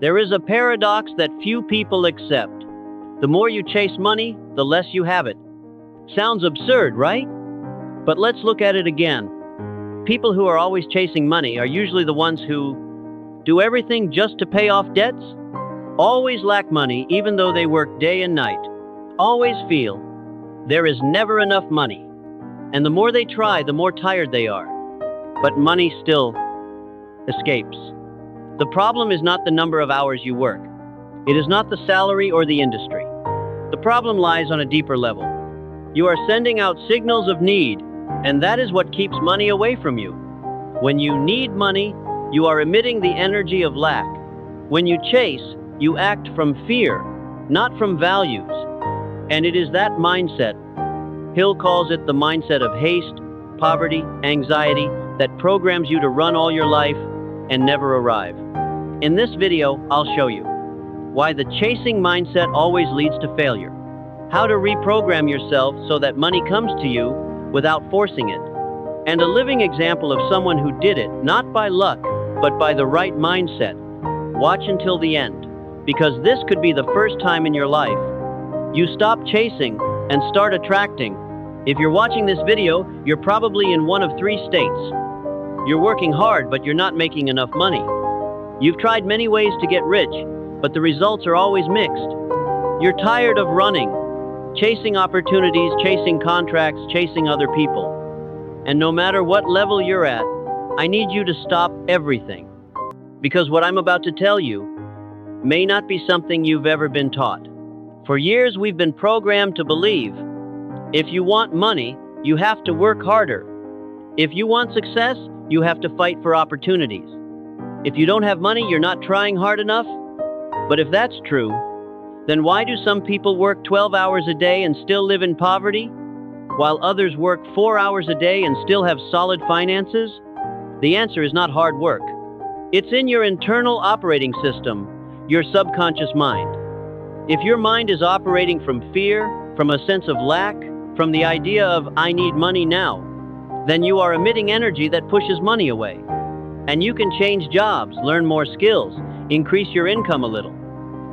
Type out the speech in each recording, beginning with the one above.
There is a paradox that few people accept. The more you chase money, the less you have it. Sounds absurd, right? But let's look at it again. People who are always chasing money are usually the ones who do everything just to pay off debts, always lack money even though they work day and night, always feel there is never enough money, and the more they try, the more tired they are. But money still escapes. The problem is not the number of hours you work. It is not the salary or the industry. The problem lies on a deeper level. You are sending out signals of need, and that is what keeps money away from you. When you need money, you are emitting the energy of lack. When you chase, you act from fear, not from values. And it is that mindset, Hill calls it the mindset of haste, poverty, anxiety, that programs you to run all your life and never arrive. In this video, I'll show you why the chasing mindset always leads to failure, how to reprogram yourself so that money comes to you without forcing it, and a living example of someone who did it not by luck, but by the right mindset. Watch until the end, because this could be the first time in your life you stop chasing and start attracting. If you're watching this video, you're probably in one of three states. You're working hard, but you're not making enough money. You've tried many ways to get rich, but the results are always mixed. You're tired of running, chasing opportunities, chasing contracts, chasing other people. And no matter what level you're at, I need you to stop everything. Because what I'm about to tell you may not be something you've ever been taught. For years, we've been programmed to believe, if you want money, you have to work harder. If you want success, you have to fight for opportunities. If you don't have money, you're not trying hard enough. But if that's true, then why do some people work 12 hours a day and still live in poverty, while others work 4 hours a day and still have solid finances? The answer is not hard work. It's in your internal operating system, your subconscious mind. If your mind is operating from fear, from a sense of lack, from the idea of I need money now, then you are emitting energy that pushes money away. And you can change jobs, learn more skills, increase your income a little.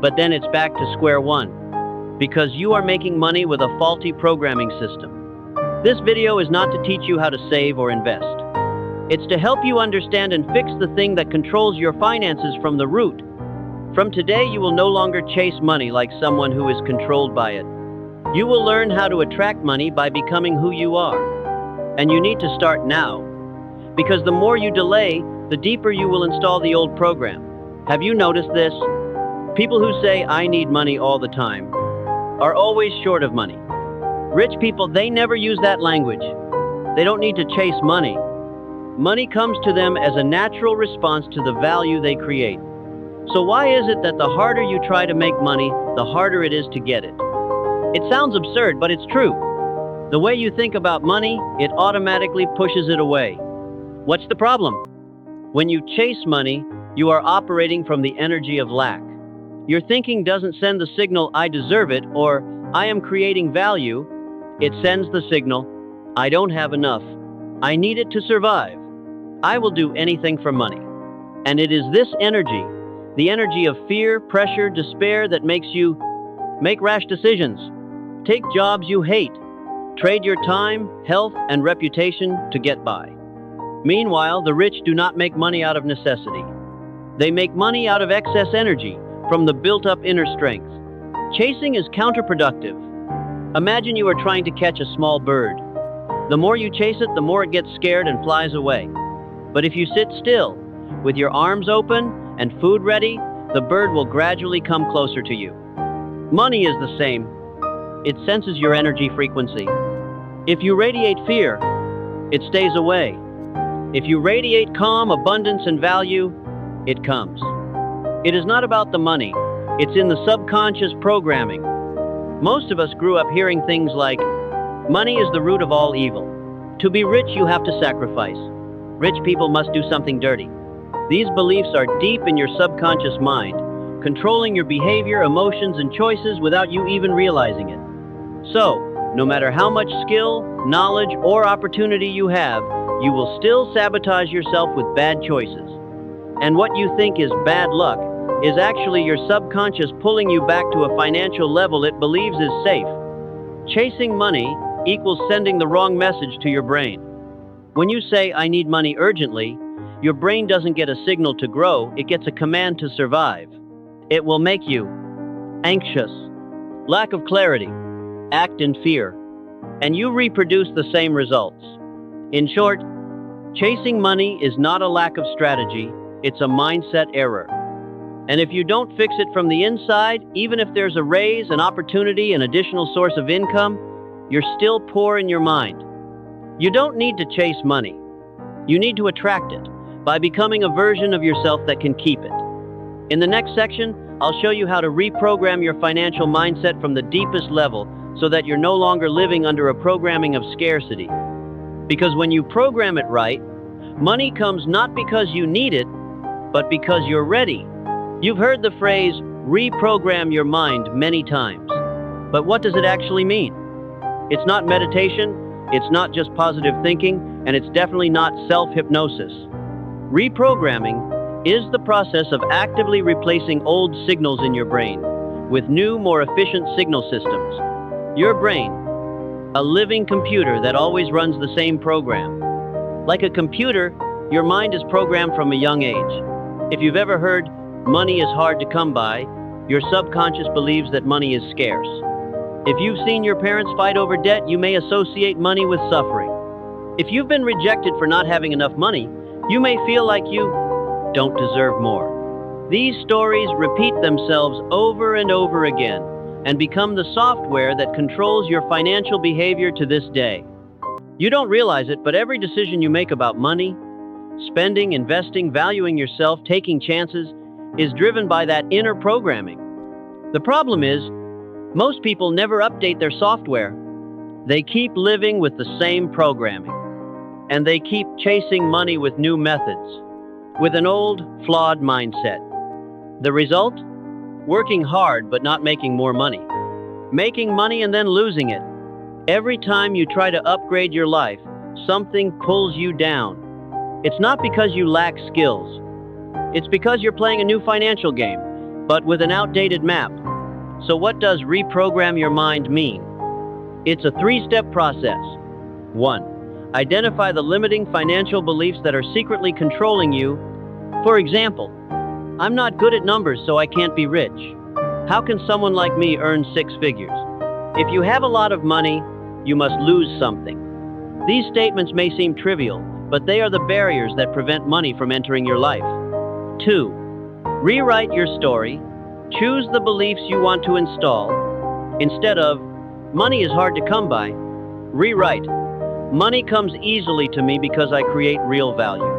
But then it's back to square one, because you are making money with a faulty programming system. This video is not to teach you how to save or invest. It's to help you understand and fix the thing that controls your finances from the root. From today, you will no longer chase money like someone who is controlled by it. You will learn how to attract money by becoming who you are. And you need to start now, because the more you delay, the deeper you will install the old program. Have you noticed this? People who say, I need money all the time, are always short of money. Rich people, they never use that language. They don't need to chase money. Money comes to them as a natural response to the value they create. So why is it that the harder you try to make money, the harder it is to get it? It sounds absurd, but it's true. The way you think about money, it automatically pushes it away. What's the problem? When you chase money, you are operating from the energy of lack. Your thinking doesn't send the signal, I deserve it, or I am creating value. It sends the signal, I don't have enough. I need it to survive. I will do anything for money. And it is this energy, the energy of fear, pressure, despair, that makes you make rash decisions. Take jobs you hate. Trade your time, health, and reputation to get by. Meanwhile, the rich do not make money out of necessity. They make money out of excess energy, from the built-up inner strength. Chasing is counterproductive. Imagine you are trying to catch a small bird. The more you chase it, the more it gets scared and flies away. But if you sit still, with your arms open and food ready, the bird will gradually come closer to you. Money is the same. It senses your energy frequency. If you radiate fear, it stays away. If you radiate calm, abundance, and value, it comes. It is not about the money. It's in the subconscious programming. Most of us grew up hearing things like, money is the root of all evil. To be rich, you have to sacrifice. Rich people must do something dirty. These beliefs are deep in your subconscious mind, controlling your behavior, emotions, and choices without you even realizing it. So, no matter how much skill, knowledge, or opportunity you have, you will still sabotage yourself with bad choices. And what you think is bad luck is actually your subconscious pulling you back to a financial level it believes is safe. Chasing money equals sending the wrong message to your brain. When you say, "I need money urgently," your brain doesn't get a signal to grow, it gets a command to survive. It will make you anxious, lack of clarity, act in fear, and you reproduce the same results. In short, chasing money is not a lack of strategy, it's a mindset error. And if you don't fix it from the inside, even if there's a raise, an opportunity, an additional source of income, you're still poor in your mind. You don't need to chase money. You need to attract it by becoming a version of yourself that can keep it. In the next section, I'll show you how to reprogram your financial mindset from the deepest level so that you're no longer living under a programming of scarcity. Because when you program it right, money comes not because you need it, but because you're ready. You've heard the phrase, reprogram your mind, many times. But what does it actually mean? It's not meditation, it's not just positive thinking, and it's definitely not self-hypnosis. Reprogramming is the process of actively replacing old signals in your brain with new, more efficient signal systems. Your brain, a living computer that always runs the same program. Like a computer, your mind is programmed from a young age. If you've ever heard, "Money is hard to come by," your subconscious believes that money is scarce. If you've seen your parents fight over debt, you may associate money with suffering. If you've been rejected for not having enough money, you may feel like you don't deserve more. These stories repeat themselves over and over again and become the software that controls your financial behavior to this day. You don't realize it, but every decision you make about money, spending, investing, valuing yourself, taking chances, is driven by that inner programming. The problem is, most people never update their software. They keep living with the same programming, and they keep chasing money with new methods, with an old, flawed mindset. The result? Working hard but not making more money. Making money and then losing it. Every time you try to upgrade your life, something pulls you down. It's not because you lack skills. It's because you're playing a new financial game, but with an outdated map. So what does reprogram your mind mean? It's a three-step process. 1. Identify the limiting financial beliefs that are secretly controlling you. For example, "I'm not good at numbers, so I can't be rich. How can someone like me earn 6 figures? If you have a lot of money, you must lose something." These statements may seem trivial, but they are the barriers that prevent money from entering your life. 2. Rewrite your story. Choose the beliefs you want to install. Instead of, "Money is hard to come by," rewrite, "Money comes easily to me because I create real value."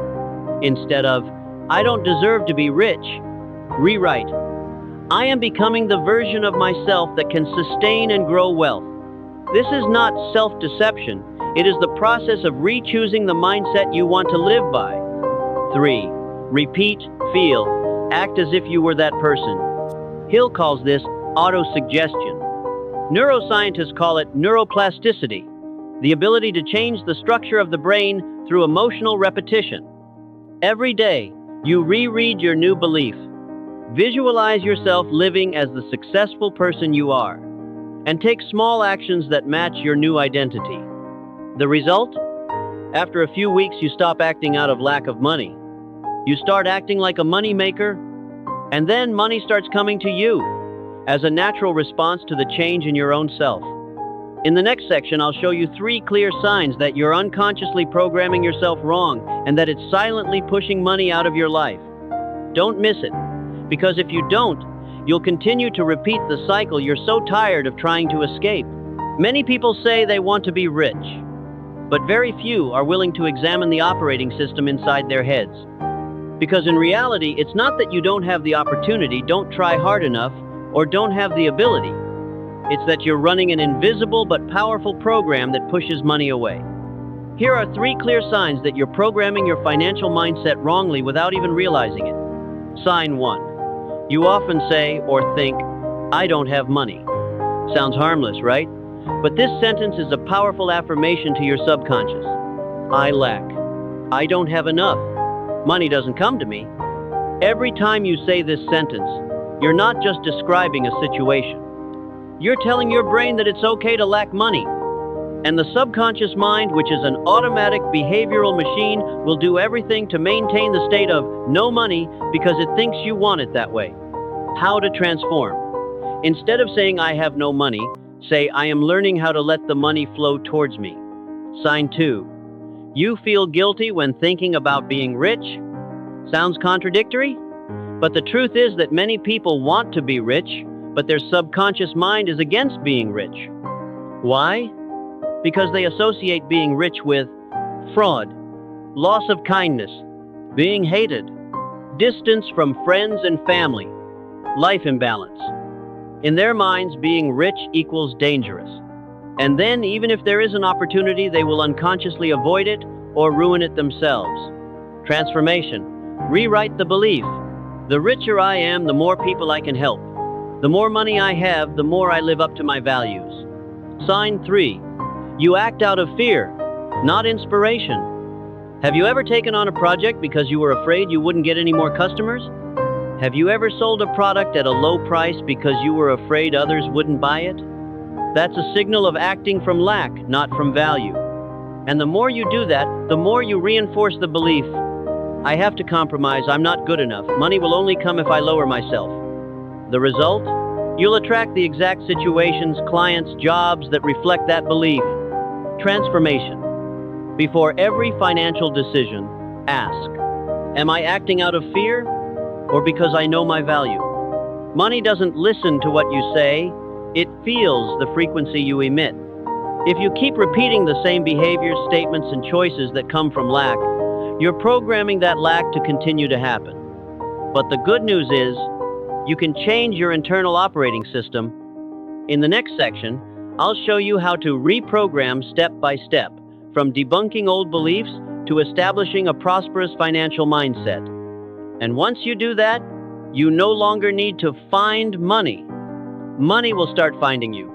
Instead of, "I don't deserve to be rich," rewrite, "I am becoming the version of myself that can sustain and grow wealth." This is not self-deception. It is the process of re-choosing the mindset you want to live by. 3. Repeat, feel, act as if you were that person. Hill calls this autosuggestion. Neuroscientists call it neuroplasticity, the ability to change the structure of the brain through emotional repetition. Every day, you reread your new belief. Visualize yourself living as the successful person you are, and take small actions that match your new identity. The result? After a few weeks, you stop acting out of lack of money. You start acting like a money maker, and then money starts coming to you as a natural response to the change in your own self. In the next section, I'll show you 3 clear signs that you're unconsciously programming yourself wrong and that it's silently pushing money out of your life. Don't miss it, because if you don't, you'll continue to repeat the cycle you're so tired of trying to escape. Many people say they want to be rich, but very few are willing to examine the operating system inside their heads. Because in reality, it's not that you don't have the opportunity, don't try hard enough, or don't have the ability. It's that you're running an invisible but powerful program that pushes money away. Here are 3 clear signs that you're programming your financial mindset wrongly without even realizing it. Sign 1. You often say or think, "I don't have money." Sounds harmless, right? But this sentence is a powerful affirmation to your subconscious. I lack. I don't have enough. Money doesn't come to me. Every time you say this sentence, you're not just describing a situation. You're telling your brain that it's okay to lack money. And the subconscious mind, which is an automatic behavioral machine, will do everything to maintain the state of no money because it thinks you want it that way. How to transform? Instead of saying I have no money, say I am learning how to let the money flow towards me. Sign 2. You feel guilty when thinking about being rich? Sounds contradictory? But the truth is that many people want to be rich, but their subconscious mind is against being rich. Why? Because they associate being rich with fraud, loss of kindness, being hated, distance from friends and family, life imbalance. In their minds, being rich equals dangerous. And then, even if there is an opportunity, they will unconsciously avoid it or ruin it themselves. Transformation. Rewrite the belief. The richer I am, the more people I can help. The more money I have, the more I live up to my values. Sign 3. You act out of fear, not inspiration. Have you ever taken on a project because you were afraid you wouldn't get any more customers? Have you ever sold a product at a low price because you were afraid others wouldn't buy it? That's a signal of acting from lack, not from value. And the more you do that, the more you reinforce the belief, I have to compromise, I'm not good enough, money will only come if I lower myself. The result? You'll attract the exact situations, clients, jobs that reflect that belief. Transformation. Before every financial decision, ask, am I acting out of fear or because I know my value? Money doesn't listen to what you say, it feels the frequency you emit. If you keep repeating the same behaviors, statements, and choices that come from lack, you're programming that lack to continue to happen. But the good news is, you can change your internal operating system. In the next section, I'll show you how to reprogram step by step, from debunking old beliefs to establishing a prosperous financial mindset. And once you do that, you no longer need to find money. Money will start finding you.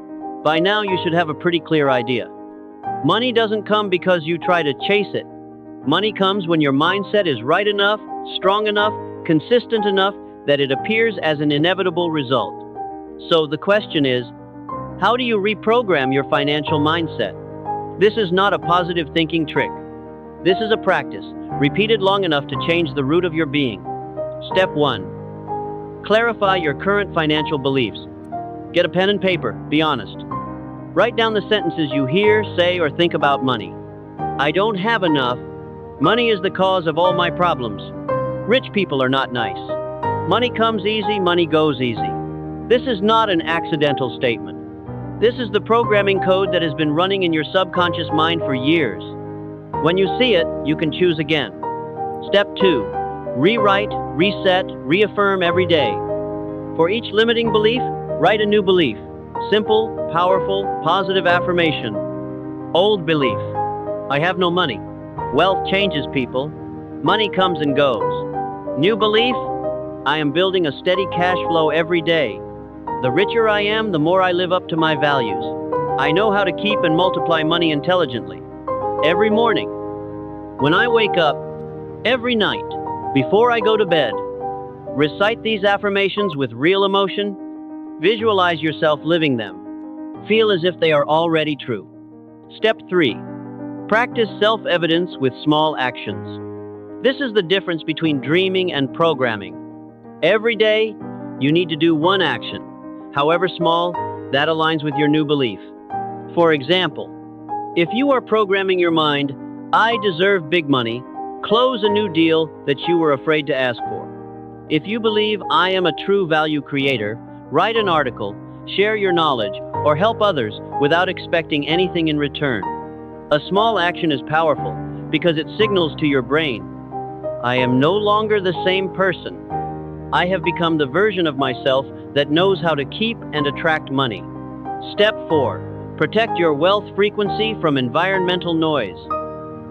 By now, you should have a pretty clear idea. Money doesn't come because you try to chase it. Money comes when your mindset is right enough, strong enough, consistent enough that it appears as an inevitable result. So the question is, how do you reprogram your financial mindset? This is not a positive thinking trick. This is a practice, repeated long enough to change the root of your being. Step 1. Clarify your current financial beliefs. Get a pen and paper, be honest. Write down the sentences you hear, say, or think about money. I don't have enough. Money is the cause of all my problems. Rich people are not nice. Money comes easy, money goes easy. This is not an accidental statement. This is the programming code that has been running in your subconscious mind for years. When you see it, you can choose again. Step 2. Rewrite, reset, reaffirm every day. For each limiting belief, write a new belief. Simple, powerful, positive affirmation. Old belief. I have no money. Wealth changes people. Money comes and goes. New belief. I am building a steady cash flow every day. The richer I am, the more I live up to my values. I know how to keep and multiply money intelligently. Every morning, when I wake up, every night, before I go to bed, recite these affirmations with real emotion. Visualize yourself living them. Feel as if they are already true. Step 3. Practice self-evidence with small actions. This is the difference between dreaming and programming. Every day, you need to do one action. However small, that aligns with your new belief. For example, if you are programming your mind, I deserve big money, close a new deal that you were afraid to ask for. If you believe I am a true value creator, write an article, share your knowledge, or help others without expecting anything in return. A small action is powerful because it signals to your brain, I am no longer the same person. I have become the version of myself that knows how to keep and attract money. Step 4. Protect your wealth frequency from environmental noise.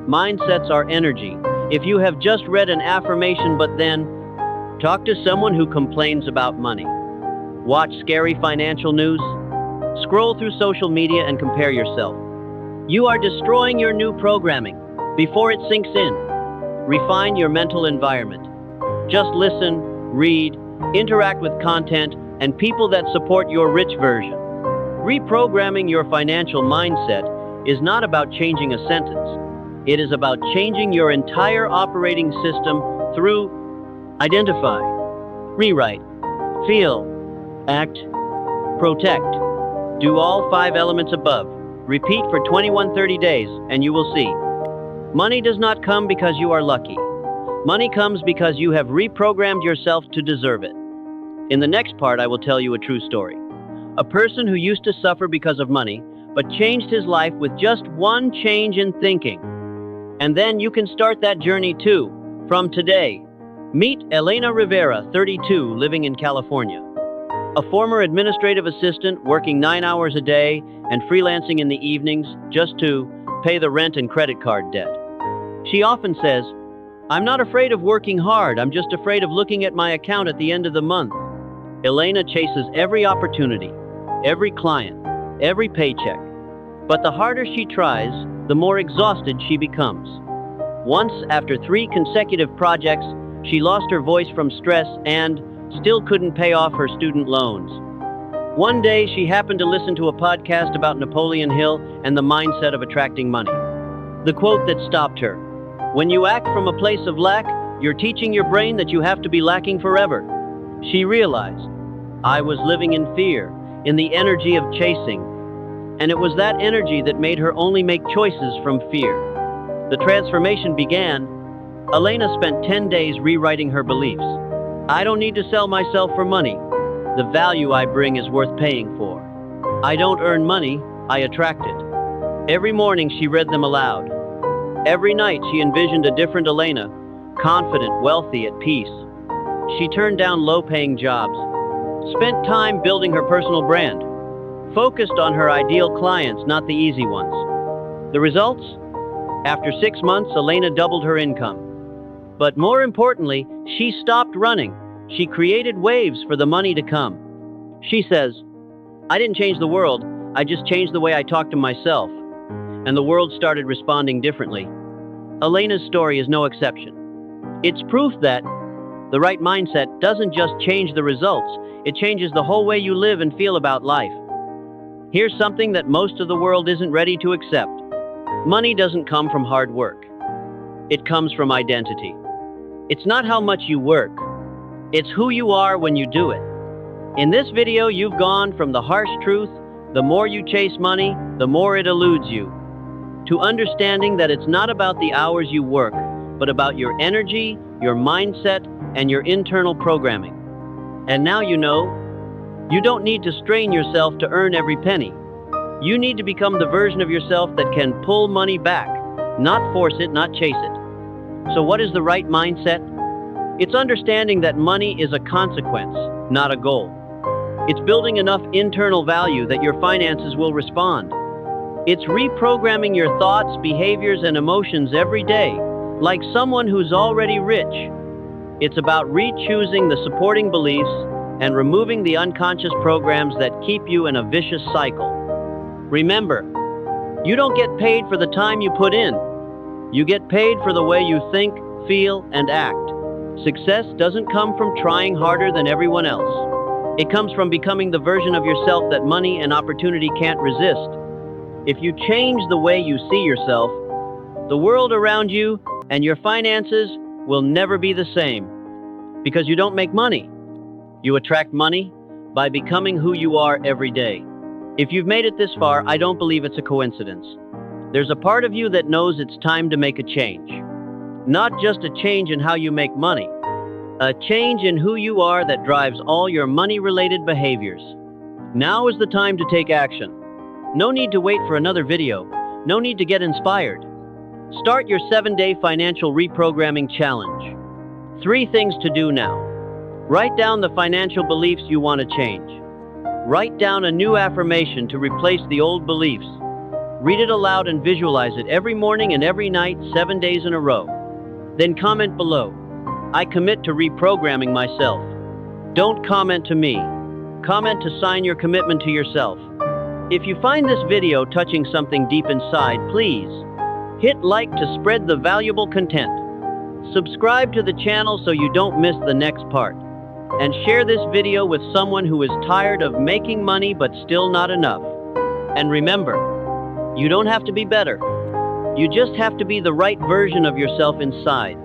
Mindsets are energy. If you have just read an affirmation but then talk to someone who complains about money, watch scary financial news, scroll through social media and compare yourself, you are destroying your new programming before it sinks in. Refine your mental environment. Just listen, read, interact with content, and people that support your rich version. Reprogramming your financial mindset is not about changing a sentence. It is about changing your entire operating system through identify, rewrite, feel, act, protect. Do all 5 elements above. Repeat for 21-30 days, and you will see. Money does not come because you are lucky. Money comes because you have reprogrammed yourself to deserve it. In the next part, I will tell you a true story. A person who used to suffer because of money, but changed his life with just one change in thinking. And then you can start that journey too, from today. Meet Elena Rivera, 32, living in California. A former administrative assistant working 9 hours a day and freelancing in the evenings just to pay the rent and credit card debt. She often says, "I'm not afraid of working hard, I'm just afraid of looking at my account at the end of the month." Elena chases every opportunity, every client, every paycheck. But the harder she tries, the more exhausted she becomes. Once, after 3 consecutive projects, she lost her voice from stress and still couldn't pay off her student loans. One day, she happened to listen to a podcast about Napoleon Hill and the mindset of attracting money. The quote that stopped her: "When you act from a place of lack, you're teaching your brain that you have to be lacking forever." She realized, I was living in fear, in the energy of chasing, and it was that energy that made her only make choices from fear. The transformation began. Elena spent 10 days rewriting her beliefs. I don't need to sell myself for money. The value I bring is worth paying for. I don't earn money, I attract it. Every morning she read them aloud. Every night she envisioned a different Elena, confident, wealthy, at peace. She turned down low-paying jobs, spent time building her personal brand, focused on her ideal clients, not the easy ones. The results? After 6 months, Elena doubled her income. But more importantly, she stopped running. She created waves for the money to come. She says, "I didn't change the world, I just changed the way I talk to myself." And the world started responding differently. Elena's story is no exception. It's proof that the right mindset doesn't just change the results, it changes the whole way you live and feel about life. Here's something that most of the world isn't ready to accept. Money doesn't come from hard work. It comes from identity. It's not how much you work. It's who you are when you do it. In this video, you've gone from the harsh truth, the more you chase money, the more it eludes you, to understanding that it's not about the hours you work, but about your energy, your mindset, and your internal programming. And now you know, you don't need to strain yourself to earn every penny. You need to become the version of yourself that can pull money back, not force it, not chase it. So what is the right mindset? It's understanding that money is a consequence, not a goal. It's building enough internal value that your finances will respond. It's reprogramming your thoughts, behaviors, and emotions every day, like someone who's already rich. It's about re-choosing the supporting beliefs and removing the unconscious programs that keep you in a vicious cycle. Remember, you don't get paid for the time you put in. You get paid for the way you think, feel, and act. Success doesn't come from trying harder than everyone else. It comes from becoming the version of yourself that money and opportunity can't resist. If you change the way you see yourself, the world around you and your finances will never be the same. Because you don't make money. You attract money by becoming who you are every day. If you've made it this far, I don't believe it's a coincidence. There's a part of you that knows it's time to make a change. Not just a change in how you make money, a change in who you are that drives all your money-related behaviors. Now is the time to take action. No need to wait for another video. No need to get inspired. Start your 7-day financial reprogramming challenge. 3 things to do now. Write down the financial beliefs you want to change. Write down a new affirmation to replace the old beliefs. Read it aloud and visualize it every morning and every night, 7 days in a row. Then comment below, "I commit to reprogramming myself." Don't comment to me. Comment to sign your commitment to yourself. If you find this video touching something deep inside, please hit like to spread the valuable content. Subscribe to the channel so you don't miss the next part. And share this video with someone who is tired of making money but still not enough. And remember, you don't have to be better. You just have to be the right version of yourself inside.